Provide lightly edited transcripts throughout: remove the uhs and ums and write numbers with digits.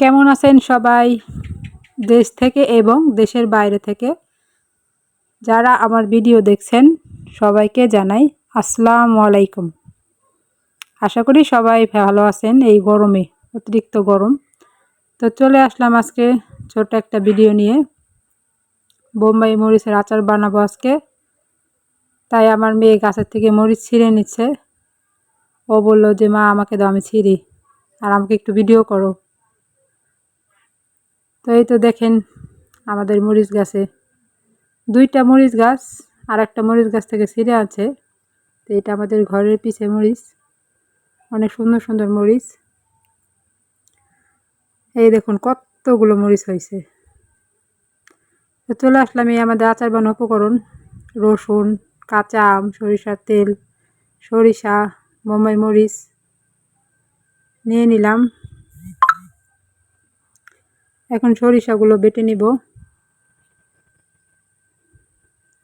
কেমন আছেন সবাই? দেশ থেকে এবং দেশের বাইরে থেকে যারা আমার ভিডিও দেখছেন সবাইকে জানাই আসসালামু আলাইকুম। আশা করি সবাই ভালো আছেন এই গরমে, অতিরিক্ত গরম। তো চলে আসলাম আজকে ছোট একটা ভিডিও নিয়ে। বোম্বাই মরিচের আচার বানাবো আজকে। তাই আমার মেয়ে গাছের থেকে মরিচ ছিঁড়ে নিচ্ছে। ও বলল যে মা আমাকে দাও, আমি ছিঁড়ি, আর আমাকে একটু ভিডিও করো। তো এই তো দেখেন আমাদের মরিচ গাছে 2টা মরিচ গাছ, আর একটা মরিচ গাছ থেকে ছিঁড়ে আছে। তো এটা আমাদের ঘরের পিছে মরিচ, অনেক সুন্দর সুন্দর মরিচ। এই দেখুন কতগুলো মরিচ হয়েছে। তো চলে আসলাম এই আমাদের আচার বানানোর উপকরণ: রসুন, কাঁচা আম, সরিষার তেল, সরিষা, বোম্বাই মরিচ নিয়ে নিলাম। এখন সরিষাগুলো বেটে নিব।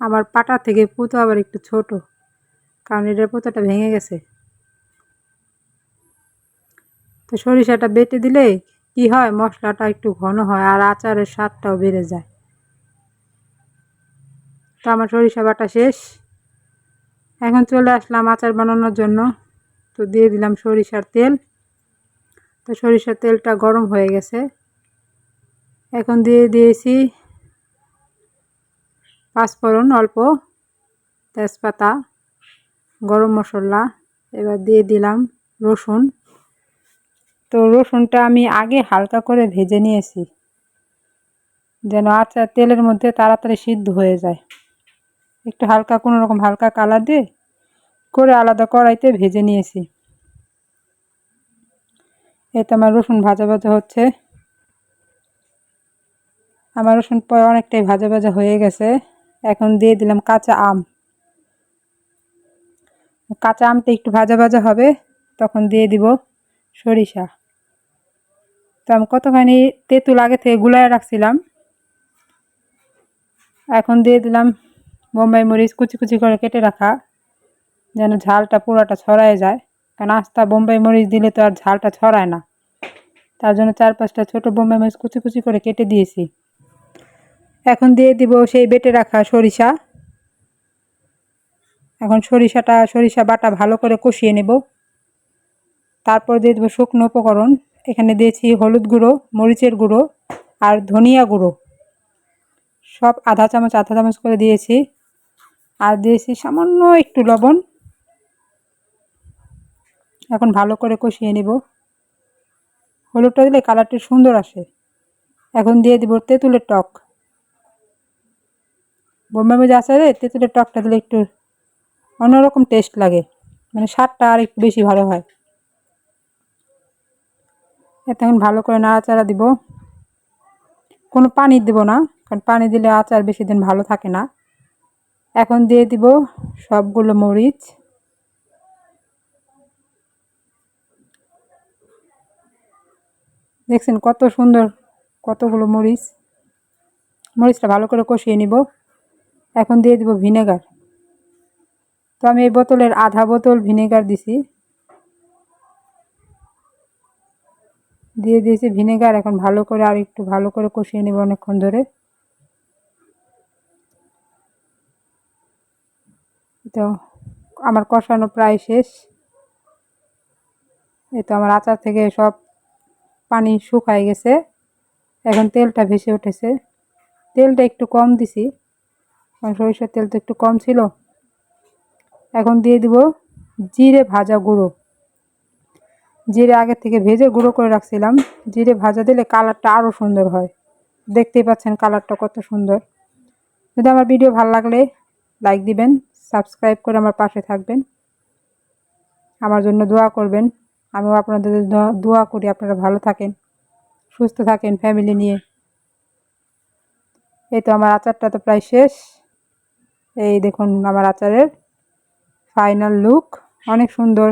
আমার পাটা থেকে পুঁতো আবার একটু ছোট, কারণ এটার পুঁতোটা ভেঙে গেছে। তো সরিষাটা বেটে দিলে কি হয়, মশলাটা একটু ঘন হয় আর আচারের স্বাদটাও বেড়ে যায়। তো আমার সরিষা বাটা শেষ। এখন চলে আসলাম আচার বানানোর জন্য। তো দিয়ে দিলাম সরিষার তেল। তো সরিষার তেলটা গরম হয়ে গেছে। এখন দিয়ে দিয়েছি পাঁচফোড়ন অল্প, তেজপাতা, গরম মশলা। এবার দিয়ে দিলাম রসুন। তো রসুনটা আমি আগে হালকা করে ভেজে নিয়েছি, যেন আচার তেলের মধ্যে তাড়াতাড়ি সিদ্ধ হয়ে যায়। একটু হালকা, কোনো রকম হালকা কালার দিয়ে করে আলাদা কড়াইতে ভেজে নিয়েছি। এতে আমার রসুন ভাজা ভাজা হচ্ছে। আমার রসুন পরে অনেকটাই ভাজা ভাজা হয়ে গেছে। এখন দিয়ে দিলাম কাঁচা আম। কাঁচা আমটা একটু ভাজা ভাজা হবে, তখন দিয়ে দিব সরিষা। তো আমি কতখানি তেঁতুল আগে থেকে গুলায় রাখছিলাম। এখন দিয়ে দিলাম বোম্বাই মরিচ কুচি কুচি করে কেটে রাখা, যেন ঝালটা পুরোটা ছড়ায় যায়। কারণ আস্তা বোম্বাই মরিচ দিলে তো আর ঝালটা ছড়ায় না, তার জন্য 4-5টা ছোট বোম্বাই মরিচ কুচি কুচি করে কেটে দিয়েছি। এখন দিয়ে দিব সেই বেটে রাখা সরিষা। এখন সরিষা বাটা ভালো করে কষিয়ে নেব। তারপর দিয়ে দেবো শুকনো উপকরণ। এখানে দিয়েছি হলুদ গুঁড়ো, মরিচের গুঁড়ো আর ধনিয়া গুঁড়ো, সব আধা চামচ করে দিয়েছি। আর দিয়েছি সামান্য একটু লবণ। এখন ভালো করে কষিয়ে নেব। হলুদটা দিলে কালারটা সুন্দর আসে। এখন দিয়ে দিব তেঁতুলের টক। বোম্বাই মরিচ আচারে তেঁতুলের টকটা দিলে একটু অন্যরকম টেস্ট লাগে, মানে স্বাদটা আর একটু বেশি ভালো হয়। এতে এখন ভালো করে নাড়াচাড়া দিব। কোনো পানি দেব না, কারণ পানি দিলে আচার বেশি দিন ভালো থাকে না। এখন দিয়ে দিব সবগুলো মরিচ। দেখছেন কত সুন্দর, কতগুলো মরিচটা ভালো করে কষিয়ে নিব। এখন দিয়ে দিব ভিনেগার। তো আমি এই বোতলের আধা বোতল ভিনেগার দিয়ে দিয়েছি ভিনেগার। এখন ভালো করে আর একটু ভালো করে কষিয়ে নেব অনেকক্ষণ ধরে। তো আমার কষানো প্রায় শেষ। এই তো আমার আচার থেকে সব পানি শুকায় গেছে। এখন তেলটা ভেসে উঠেছে। তেলটা একটু কম দিছি, কারণ সরিষার তেল তো একটু কম ছিল। এখন দিয়ে দিব জিরে ভাজা গুঁড়ো। জিরে আগে থেকে ভেজে গুঁড়ো করে রাখছিলাম। জিরে ভাজা দিলে কালারটা আরও সুন্দর হয়। দেখতেই পাচ্ছেন কালারটা কত সুন্দর। যদি আমার ভিডিও ভালো লাগলে লাইক দিবেন, সাবস্ক্রাইব করে আমার পাশে থাকবেন, আমার জন্য দোয়া করবেন। আমিও আপনাদের দোয়া করি আপনারা ভালো থাকেন, সুস্থ থাকেন ফ্যামিলি নিয়ে। এই তো আমার আচারটা তো প্রায় শেষ। এই দেখুন আমার আচারের ফাইনাল লুক, অনেক সুন্দর।